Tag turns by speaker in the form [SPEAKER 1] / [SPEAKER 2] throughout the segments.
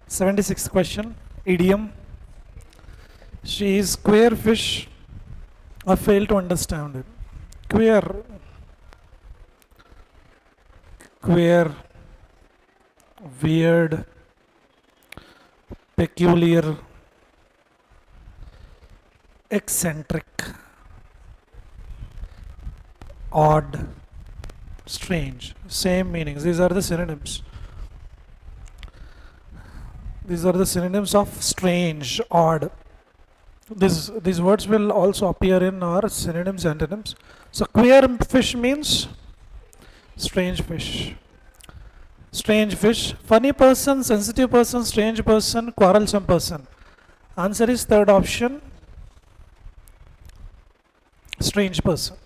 [SPEAKER 1] 76th question, idiom. She is queer fish. I fail to understand it. Queer, weird, peculiar, eccentric, odd, strange. Same meanings. These are the synonyms. These are the synonyms of strange, odd. These words will also appear in our synonyms, antonyms. So queer fish means strange fish. Strange fish. Funny person, sensitive person, strange person, quarrelsome person. Answer is third option. Strange person.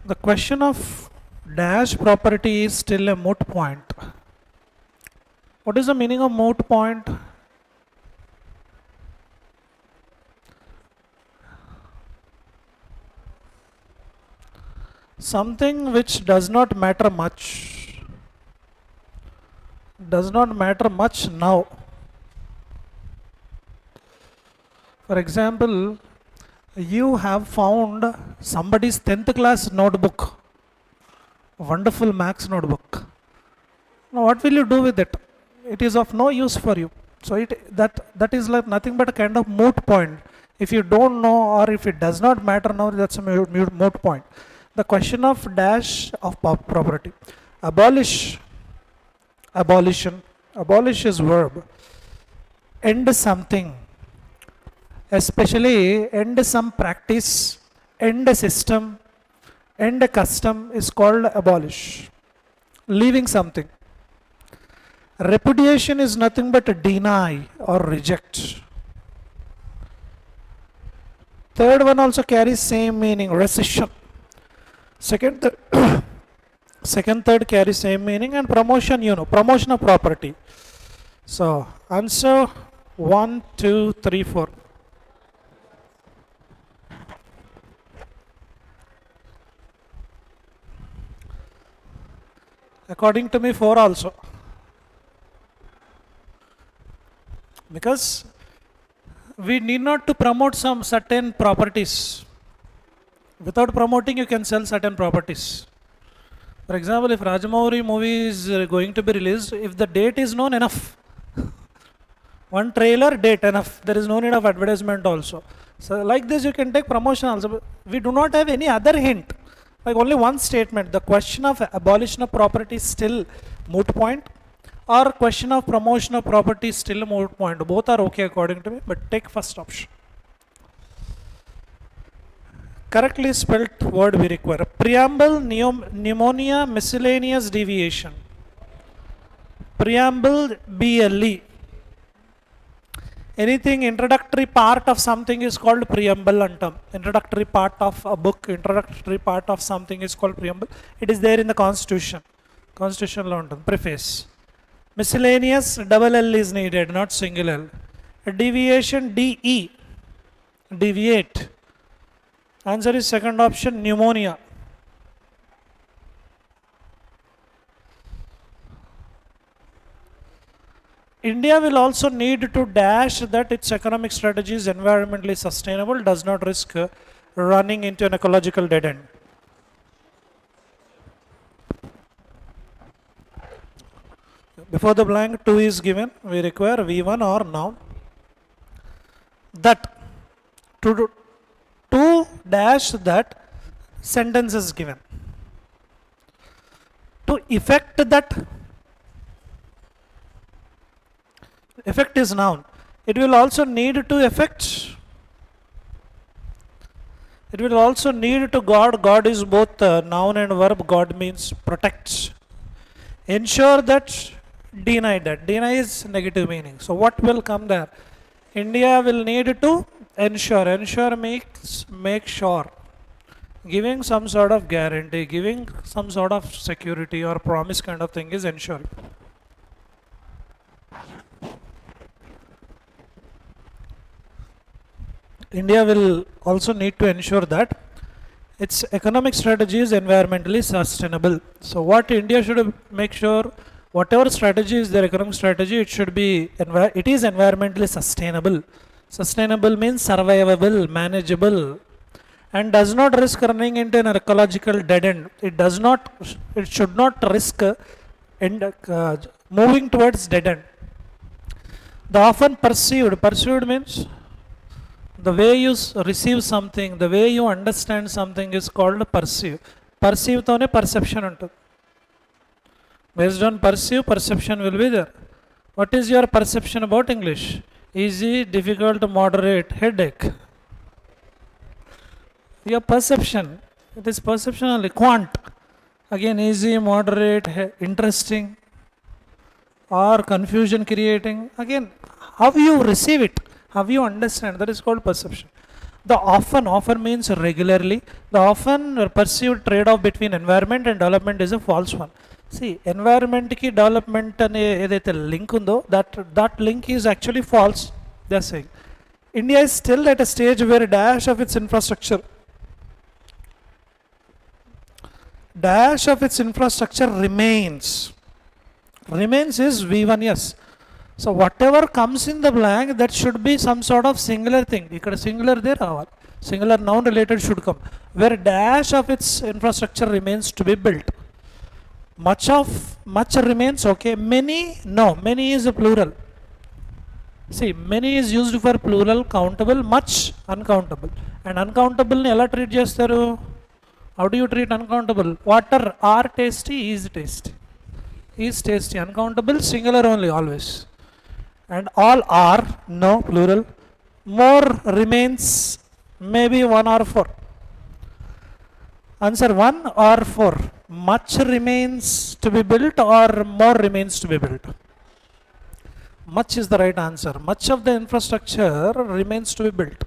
[SPEAKER 1] The question of dash property is still a moot point. What is the meaning of moot point? Something which does not matter much. Does not matter much now. For example, you have found somebody's 10th class notebook. Wonderful Max notebook. Now what will you do with it? It is of no use for you. So that is like nothing but a kind of moot point. If you don't know or if it does not matter now, that's a moot point. The question of dash of property. Abolish. Abolition. Abolish is verb. End something. Especially end some practice, end a system, end a custom is called abolish. Leaving something. Repudiation is nothing but deny or reject. Third one also carries same meaning, rescission. Second, third carries same meaning, and promotion, promotion of property. So answer 1, 2, 3, 4. According to me, 4 also. Because we need not to promote some certain properties. Without promoting, you can sell certain properties. For example, if Rajamouli movie is going to be released, if the date is known, enough. One trailer, date, enough. There is no need of advertisement also. So like this, you can take promotion also. We do not have any other hint. Like only one statement. The question of abolition of property is still moot point, or question of promotion of property is still a moot point. Both are okay according to me, but take first option. Correctly spelled word we require. Preamble, pneumonia, miscellaneous deviation. Preamble, BLE. Anything introductory part of something is called preamble antam. Introductory part of a book, introductory part of something is called preamble. It is there in the Constitution. Constitution law antam. Preface. Miscellaneous, double L is needed, not single L. A deviation, DE. Deviate. Answer is second option, pneumonia. India will also need to dash that its economic strategy is environmentally sustainable, does not risk running into an ecological dead end. Before the blank 2 is given, we require V1 or noun. That. To dash that sentence is given. To effect that. Effect is noun. It will also need to effect. It will also need to God. God is both noun and verb. God means protects. Ensure that. Deny that. Deny is negative meaning. So what will come there? India will need to ensure. Ensure makes make sure. Giving some sort of guarantee, giving some sort of security or promise kind of thing is ensure. India will also need to ensure that its economic strategy is environmentally sustainable. So what India should make sure, whatever strategy is their economic strategy, it should be, it is environmentally sustainable. Sustainable means survivable, manageable, and does not risk running into an ecological dead end. It should not risk moving towards dead end. The often perceived means the way you receive something, the way you understand something is called perceive. Perceive tone perception ఉంటుంది. Based on perceive, perception will be there. What is your perception about English? Easy, difficult, moderate, headache. Your perception, it is perception only. Quant, again easy, moderate, interesting, or confusion creating. Again, how you receive it, how you understand, that is called perception. The often means regularly. The often perceived trade-off between environment and development is a false one. See, environment ki development ane edaithe link undo, that link is actually false. They are saying India is still at a stage where dash of its infrastructure remains. Remains is V1, yes. So whatever comes in the blank, that should be some sort of singular thing. Ikkada singular there raval. Singular noun related should come. Where dash of its infrastructure remains to be built. Much remains, okay. Many, no. Many is a plural. See, many is used for plural, countable, much uncountable. And uncountable ni ela treat chestaru? How do you treat uncountable? Water are tasty, is tasty. Is tasty. Uncountable, singular only, always. And all are, no, plural. More remains, maybe 1 or 4. Answer 1 or 4. Much remains to be built or more remains to be built. Much is the right answer. Much of the infrastructure remains to be built.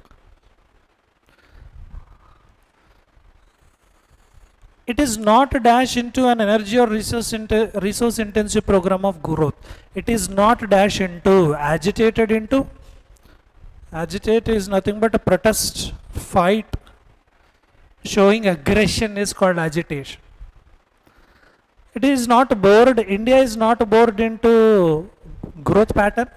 [SPEAKER 1] It is not a dash into an energy or resource intensive program of growth. It is not dash into, agitated into. Agitate is nothing but a protest, fight, showing aggression is called agitation. It is not bored. India is not bored into growth pattern.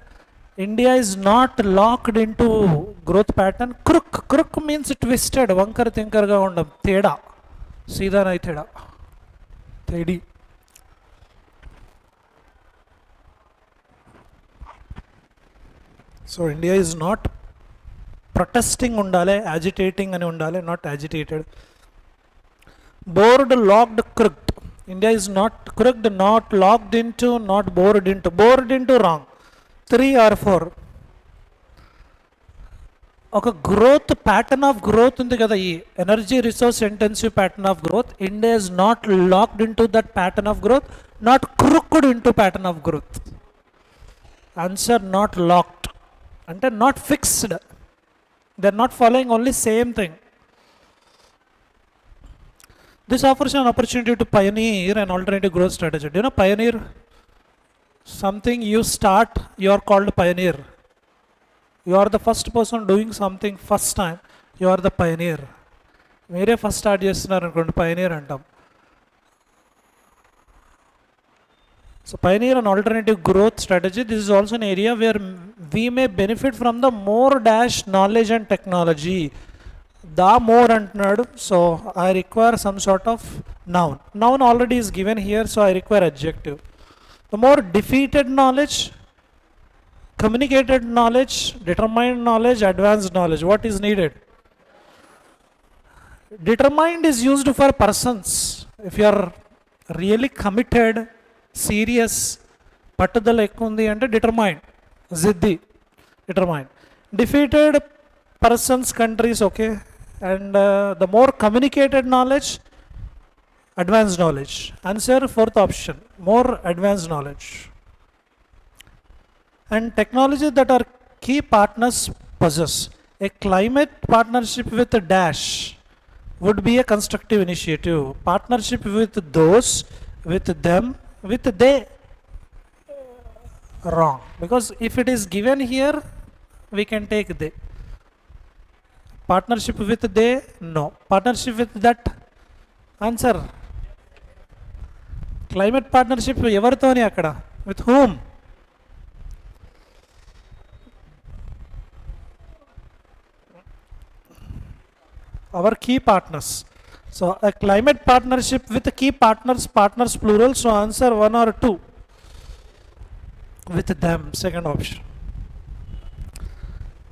[SPEAKER 1] India is not locked into growth pattern. Crook means twisted, vankar thinker ga undam, teda. Seedha nahi teda. Tedi. So India is not protesting undale, agitating ani undale, not agitated. Bored, locked, crooked. India is not crooked, not locked into, not bored into. Bored into wrong. 3 or 4. ఒక growth pattern of growth ఉంది కదా, ఈ energy resource intensive pattern of growth. India is not locked in to that pattern of growth, not crooked in to pattern of growth. Answer not locked అంటే not fixed. They are not following only same thing. This offers an opportunity to pioneer an alternative growth strategy. Do you know pioneer? Something you start, you are called pioneer. You are the first person doing something first time. You are the pioneer. మీరే first start చేస్తున్నారు అనుకోండి, Pioneer అంటాం. So Pioneer an alternative growth strategy. This is also an area where we may benefit from the more dash knowledge and technology. The more అంటున్నాడు, so I require some sort of noun. Noun already is given here, so I require adjective. The more defeated knowledge, communicated knowledge, determined knowledge, advanced knowledge. What is needed? Determined is used for persons. If you are really committed, serious, పట్టుదల ఎక్కువ ఉంది అంటే determined, జిద్ది, determined. Defeated persons, countries, okay. And the more communicated knowledge, advanced knowledge. Answer fourth option, more advanced knowledge. And technology that our key partners possess. A climate partnership with a dash would be a constructive initiative. Partnership with those, with them, with they, wrong. Because if it is given here, we can take they. Partnership with they, no. Partnership with that, answer. Climate partnership ఎవరితోని అక్కడ, with whom? Our key partners. So a climate partnership with key partners, partners plural, so answer 1 or 2. With them, second option.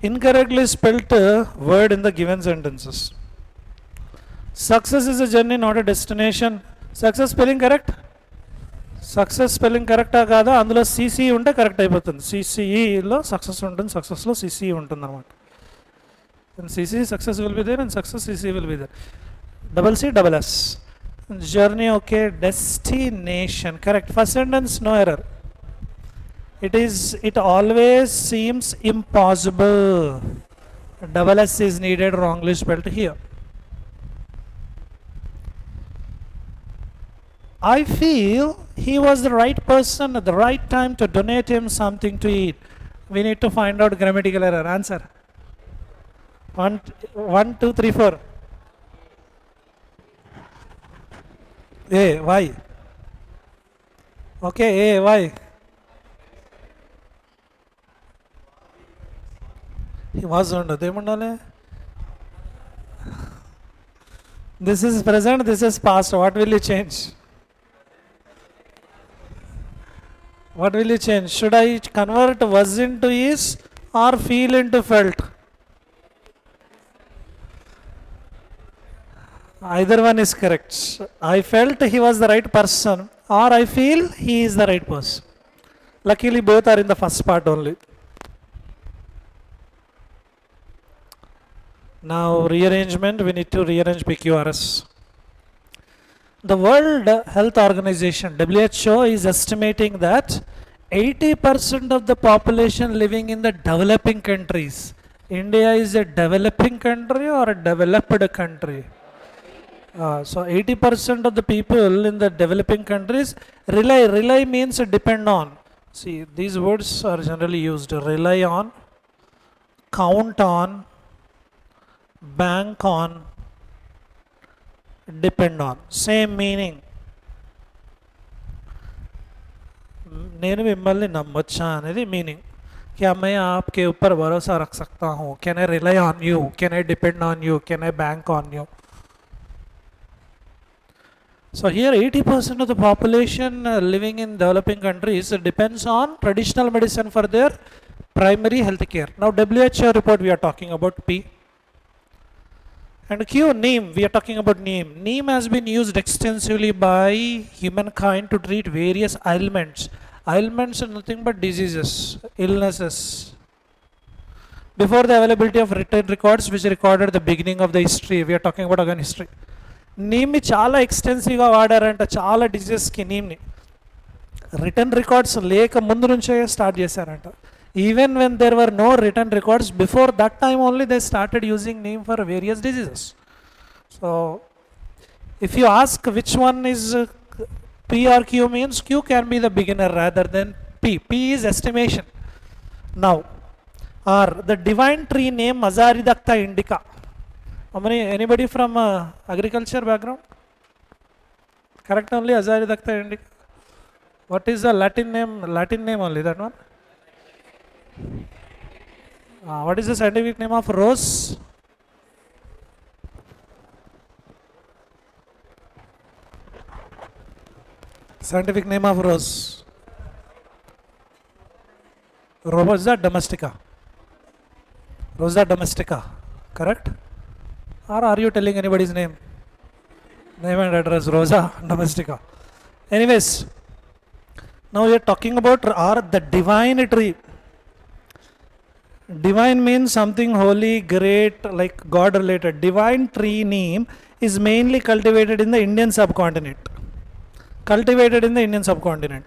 [SPEAKER 1] Incorrectly spelt word in the given sentences. Success is a journey, not a destination. Success spelling correct? Success spelling correct కాదా? అందులో CCE ఉంటే correct అయిపోతుంది. CCEలో success ఉంటుంది, సక్సెస్లో CCE ఉంటుంది అన్నమాట. And CCE success will be there, and success CCE will be there. Double C, double S. Journey, okay. Destination, correct. First sentence, no error. It always seems impossible. Double S is needed, wrongly spelled here. I feel he was the right person at the right time to donate him something to eat. We need to find out grammatical error. Answer. 1, 2, 3, 4. A, why? Okay, A, why? He was under. This is present, this is past. What will you change? What will you change? Should I convert was into is or feel into felt? Either one is correct. I felt he was the right person, or I feel he is the right person. Luckily both are in the first part only. Now rearrangement, we need to rearrange PQRS. The World Health Organization, WHO, is estimating that 80% of the population living in the developing countries. India is a developing country or a developed country? So 80% of the people in the developing countries rely means depend on. See, these words are generally used: rely on, count on, bank on, depend on. Same meaning. నేను మిమ్మల్ని నమ్మొచ్చా అనేది meaning. क्या मैं आपके ऊपर भरोसा रख सकता हूँ? Can I rely on you? Can I depend on you? Can I bank on you? So here 80% of the population living in developing countries depends on traditional medicine for their primary health care. Now WHO report we are talking about, P. And Q, neem, we are talking about neem. Neem has been used extensively by humankind to treat various ailments. Ailments are nothing but diseases, illnesses. Before the availability of written records which recorded the beginning of the history, we are talking about again history. నీమ్ని చాలా ఎక్స్టెన్సివ్గా వాడారంట చాలా డిజీజెస్కి నీమ్ని. Return records లేక ముందు నుంచే start చేశారంట. Even when there were no return records, before that time only they started using neem for various diseases. So if you ask which one is P or Q, means Q can be the beginner rather than P. P is estimation. Now, or the divine tree name Azaridacta indica. Anybody from agriculture background? Correct only Azaridacta indica. What is the Latin name? Latin name only, that one. What is the scientific name of rose? Scientific name of rose. Rosa domestica. Rosa domestica. Correct? Or are you telling anybody's name? Name and address. Rosa domestica. Anyways, now we are talking about the divine tree. Divine means something holy, great, like God related. Divine tree neem is mainly cultivated in the Indian subcontinent. Cultivated in the Indian subcontinent.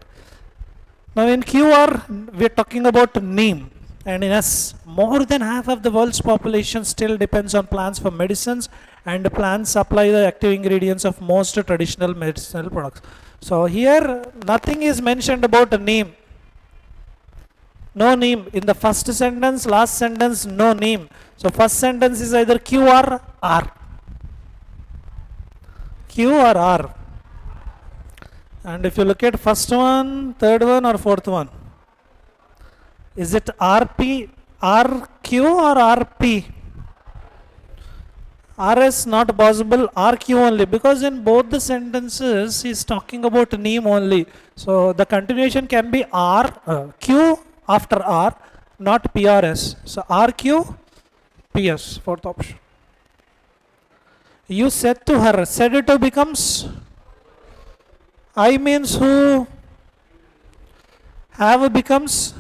[SPEAKER 1] Now in QR, we are talking about neem. And in S, more than half of the world's population still depends on plants for medicines, and plants supply the active ingredients of most traditional medicinal products. So here, nothing is mentioned about neem. No neem. In the first sentence, last sentence, no neem. So first sentence is either Q or R. Q or R. And if you look at first one, third one, or fourth one, is it RP, RQ or RP? RS not possible, RQ only, because in both the sentences he is talking about name only. So the continuation can be Q after R, not PRS. So RQ, PS, fourth option. You said to her, said to becomes I means who, have becomes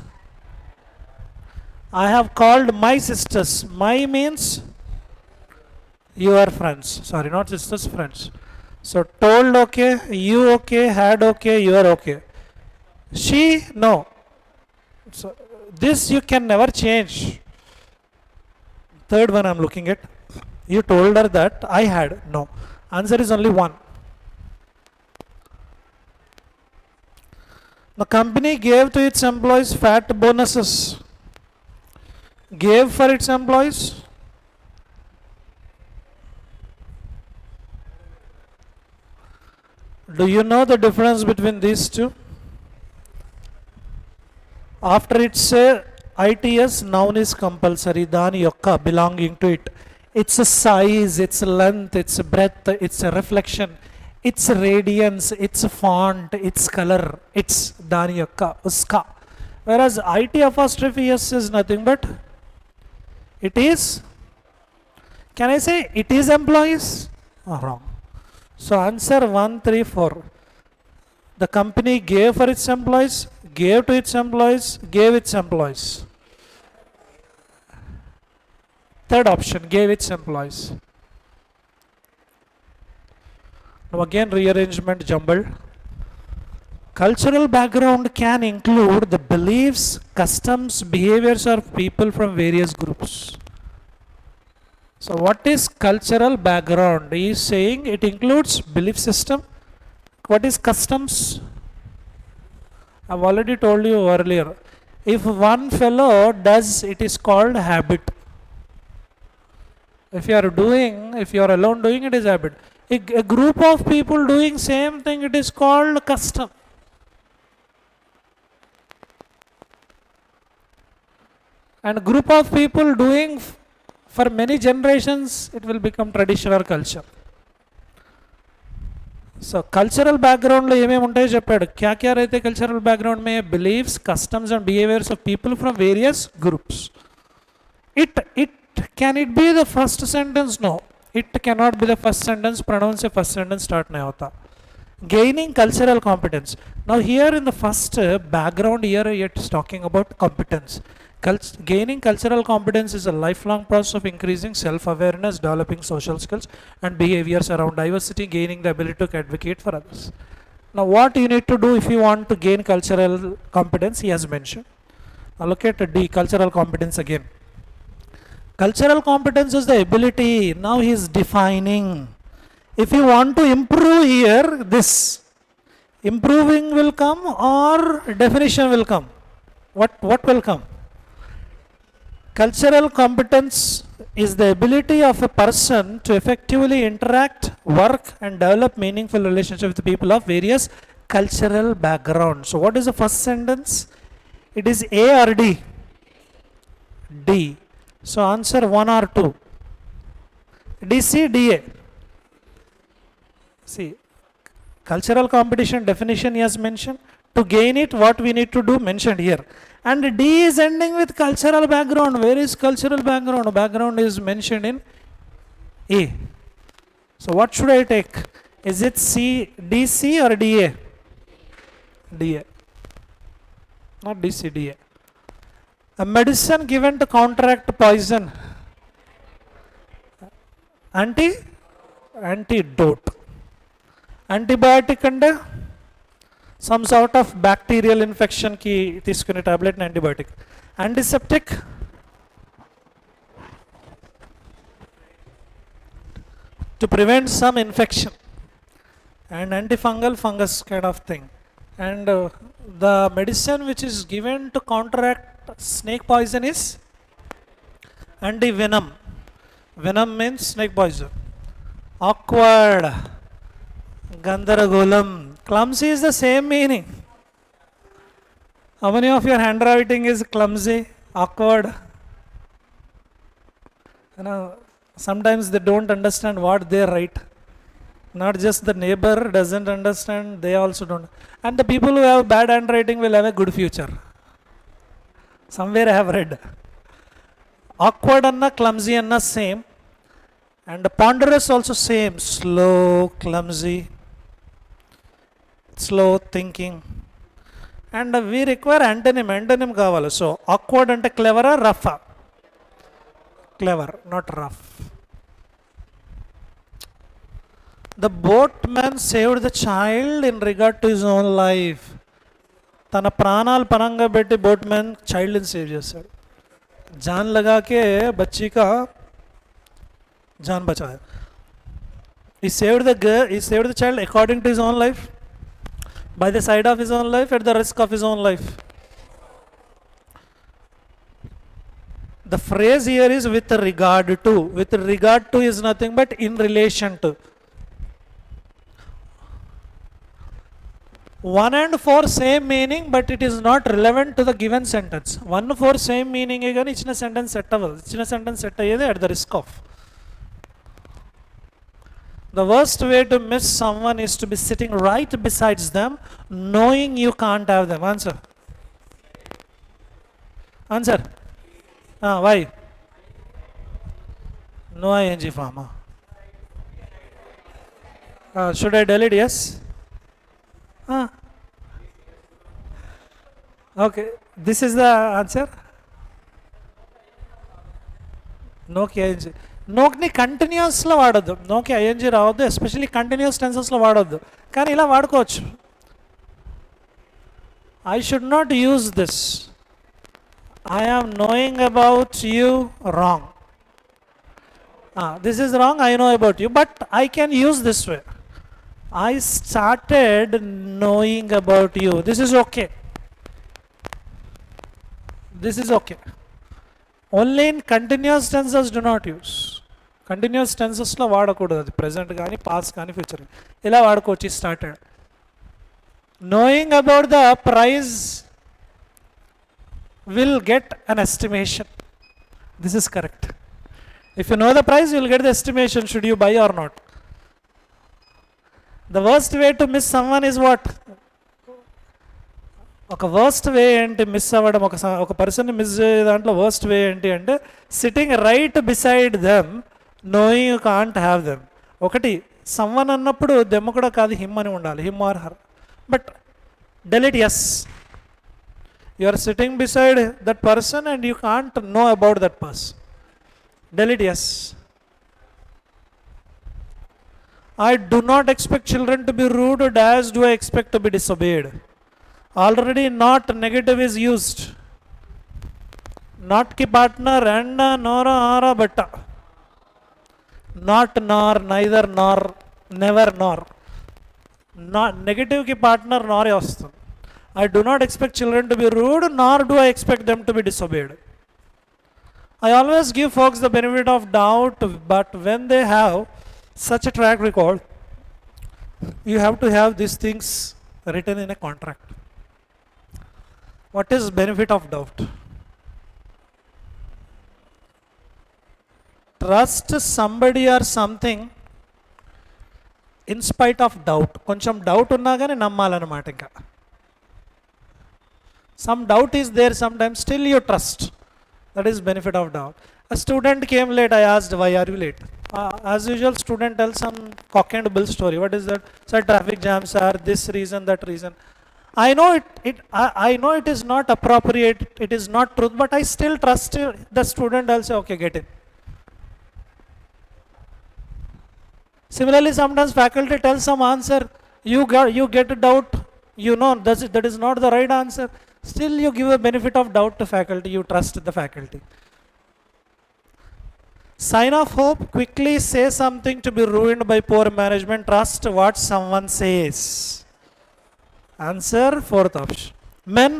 [SPEAKER 1] I have called my sisters. My means your friends. Sorry, not sisters, friends. So told okay, you okay, had okay, you are okay. She, no. So this you can never change. Third one I'm looking at. You told her that I had. No. Answer is only one. The company gave to its employees fat bonuses. Gave for its employees. Do you know the difference between these two? After it's a ITS, noun is compulsory. Dani yokka belonging to it. It's a size, it's a length, it's a breadth, it's a reflection, it's a radiance, it's a font, it's color, it's dani yokka, uska. Whereas IT apostrophe S is nothing but it is. Can I say it is employees? Oh, wrong. So answer 1, 3, 4. The company gave for its employees, gave to its employees, gave its employees. Third option, gave its employees. Now again rearrangement jumbled. Cultural background can include the beliefs, customs, behaviors of people from various groups. So what is cultural background? He is saying it includes belief system. What is customs? I've already told you earlier. If one fellow does, it is called habit. If you are alone doing, it is habit. A group of people doing same thing, it is called custom. And a group of people doing for many generations, it will become traditional culture. So cultural background lo ఏమేమి ఉంటాయో చెప్పాడు. क्या क्या रहते cultural background में? Beliefs, customs and behaviors of people from various groups. Can it be the first sentence? No. It cannot be the first sentence. Pronoun से first sentence start नहीं होता. Gaining cultural competence. Now here in the first background here it is talking about competence. Gaining cultural competence is a lifelong process of increasing self-awareness, developing social skills and behaviors around diversity, gaining the ability to advocate for others. Now what you need to do if you want to gain cultural competence, he has mentioned. Now look at D, cultural competence again. Cultural competence is the ability. Now he is defining. If you want to improve here, this improving will come or definition will come. What will come? Cultural competence is the ability of a person to effectively interact, work and develop meaningful relationships with people of various cultural backgrounds. So what is the first sentence? It is A or D? D. So answer 1 or 2. DC, DA. See, cultural competition definition he has mentioned. To gain it, what we need to do mentioned here. And D is ending with cultural background. Where is cultural background? Background is mentioned in A. So what should I take? Is it C, DC or DA? DA. Not DC, DA. A medicine given to counteract poison. Antidote. Antibiotic and some sort of bacterial infection ki తీసుకునే tablet and antibiotic. Antiseptic. To prevent some infection. And antifungal, fungus kind of thing. And the medicine which is given to counteract snake poison is anti-venom. Venom means snake poison. Awkward. Gandharagolam. Clumsy is the same meaning. How many of your handwriting is clumsy, awkward? You know, sometimes they don't understand what they write. Not just the neighbor doesn't understand, they also don't. And the people who have bad handwriting will have a good future. Somewhere I have read. Awkward anna, clumsy anna same. And ponderous also same. Slow, clumsy, slow thinking. And we require antonym. Antonym కావాలి. So awkward అంటే clever or rough? Clever, not rough. The boatman saved the child in regard to his own life. తన ప్రాణాలు పనంగా పెట్టి boatman చైల్డ్ని save చేశాడు. जान लगा के बच्ची का जान बचाया. He saved the girl, he saved the child according to his own life, by the side of his own life, at the risk of his own life. The phrase here is with regard to. With regard to is nothing but in relation to. 1 and 4 same meaning, but it is not relevant to the given sentence. 1 4 same meaning again ichina sentence set avadu. Ichina sentence set ayyede at the risk of. The worst way to miss someone is to be sitting right besides them, knowing you can't have them. Answer. Answer. Why? No ing form. Should I delete? Yes. Okay, this is the answer. No ing. నోక్ని కంటిన్యూస్లో వాడద్దు. నోకి ING రావద్దు, especially continuous టెన్సెస్లో వాడొద్దు. కానీ ఇలా వాడుకోవచ్చు. I should not use this. I am knowing about you wrong. This is wrong, I know about you, but I can use this way. I started knowing about you. This is okay. This is okay. Only in continuous tenses do not use. Continuous tenses lo vaadakudadu. Adi present gaani, past gaani, future. Ila vaadakochu started. Knowing about the price will get an estimation. This is correct. If you know the price, you will get the estimation should you buy or not. The worst way to miss someone is what? ఒక worst way ఏంటి miss అవ్వడం, ఒక పర్సన్ని miss చేసే దాంట్లో worst way ఏంటి అంటే sitting right beside them, knowing you can't have them. ఒకటి సమ్వన్ అన్నప్పుడు దెమ్ కూడా కాదు, హిమ్ అని ఉండాలి, him or her. But delete S. You are sitting beside that person and you can't know about that person. Delete S. I do not expect children to be rude, as do I expect to be disobeyed. Already not negative is used. Not ki partner and nor ara but. Not nor, neither nor, never nor. Not negative ki partner nor vastund. I do not expect children to be rude, nor do I expect them to be disobeyed. I always give folks the benefit of doubt, but when they have such a track record, you have to have these things written in a contract. What is benefit of doubt? Trust somebody or something in spite of doubt. కొంచెం doubt ఉన్నా కానీ నమ్మాలన్నమాట. ఇంకా some doubt is there sometimes, still you trust. That is benefit of doubt. A student came late. I asked, why are you late? As usual, student tells some cock and bull story. What is that? Sir, traffic jams are this reason, that reason. I know I know it is not appropriate, it is not truth, but I still trust the student. I'll say, okay, get in. Similarly, sometimes faculty tells some answer, you get a doubt, you know that is not the right answer. Still you give a benefit of doubt to faculty, you trust the faculty. Sign of hope, quickly say something to be ruined by poor management. Trust what someone says. Answer, fourth option. Men,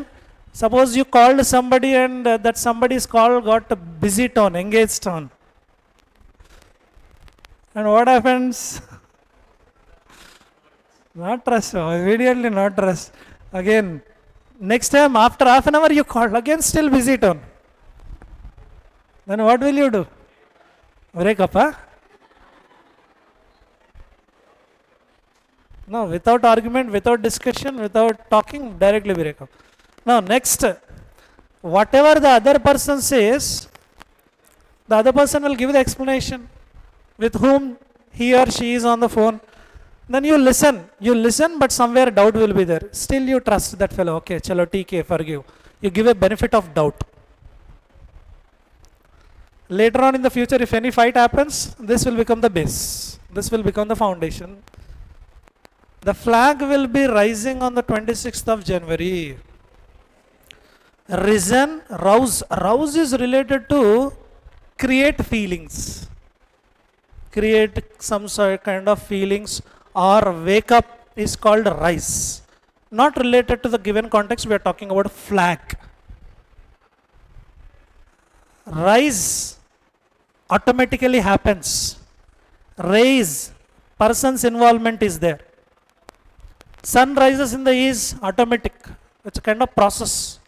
[SPEAKER 1] suppose you called somebody and that somebody's call got a busy tone, engaged tone. And what happens? Not trust, immediately not trust. Again, next time after half an hour you call, again still busy tone. Then what will you do? Break up, huh? No, without argument, without discussion, without talking, directly break up. Now next, whatever the other person says, the other person will give the explanation with whom he or she is on the phone. Then you listen, but somewhere doubt will be there. Still you trust that fellow. Okay, chalo, TK, forgive. You give a benefit of doubt. Later on in the future, if any fight happens, this will become the base. This will become the foundation. The flag will be rising on the 26th of January. Risen, rouse. Rouse is related to create feelings. Create some sort kind of feelings, or wake up is called rise. Not related to the given context, we are talking about flag. Rise automatically happens. Raise, person's involvement is there. Sun rises in the east, automatic. It's a kind of process.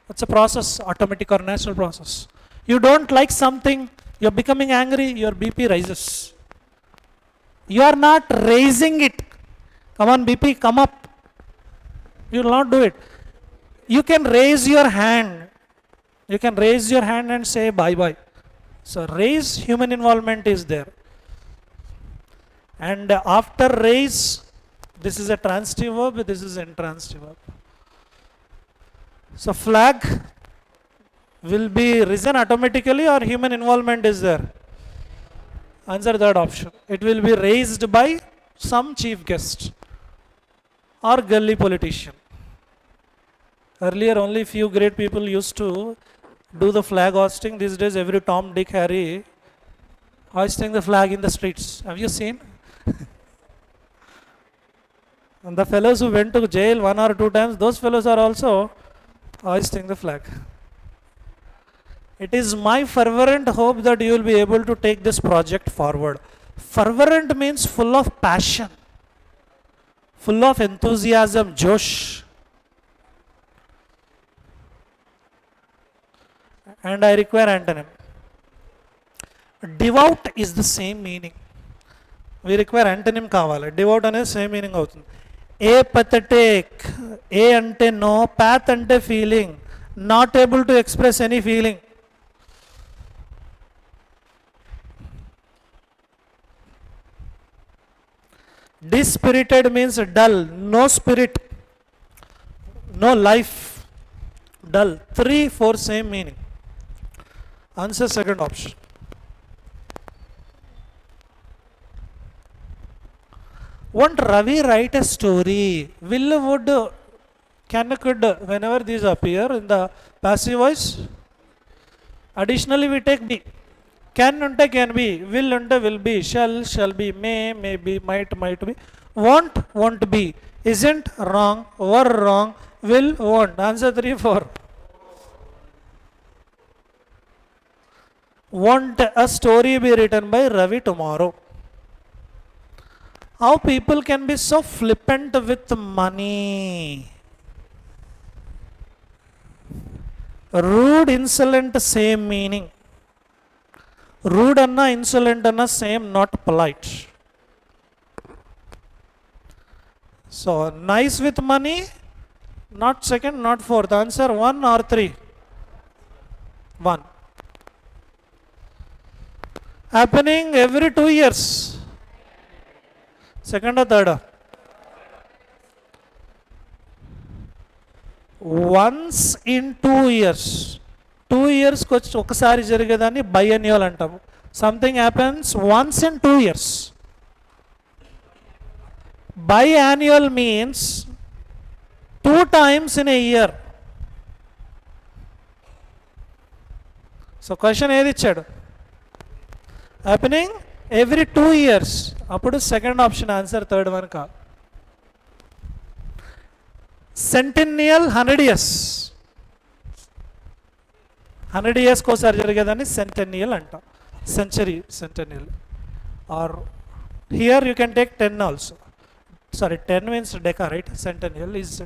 [SPEAKER 1] It's a process, automatic or natural process. You don't like something, you're becoming angry, your BP rises. You are not raising it. Come on, BP, come up. You will not do it. You can raise your hand. You can raise your hand and say bye-bye. So raise, human involvement is there. And after raise, this is a transitive verb, this is an intransitive verb. So flag will be risen automatically, or human involvement is there? Answer third option. It will be raised by some chief guest or gully politician. Earlier only few great people used to do the flag hoisting. These days every Tom, Dick, Harry hoisting the flag in the streets. Have you seen? And the fellows who went to jail 1 or 2 times, those fellows are also hoisting the flag. It is my fervent hope that you will be able to take this project forward. Fervent means full of passion, full of enthusiasm, Josh. And I require antonym. Devout is the same meaning. We require antonym kavala. Devout ane same meaning avutundi. Apathetic. A ante no, path ante feeling. Not able to express any feeling. Dispirited means dull, no spirit, no life, dull. 3, 4 same meaning. Answer second option. Won't Ravi write a story? Will, would, can, could, whenever these appear in the passive voice. Additionally we take be. Can unte can be, will unte will be, shall be, may be, might be, won't be, isn't wrong, were wrong, will, won't. Answer 3, 4. Won't a story be written by Ravi tomorrow? How people can be so flippant with money. Rude, insolent, same meaning. Rude anna, insolent anna, same, not polite. So, nice with money, not second, not fourth. Answer 1 or 3? 1. Happening every 2 years. Second or third? Once in 2 years. 2 years ఒకసారి జరిగేదాన్ని biennial అంటాము. Something happens once in 2 years. Biannual means 2 times in a year. So question ఏది ఇచ్చాడు? Happening every 2 years. అప్పుడు second option answer, third one కాదు. సెంటెన్నియల్ 100 years. 100 years కోసారి జరిగేదాన్ని centennial అంటాం. Century centennial are Here you can take 10 also. Sorry, 10 means deca, right? Centennial is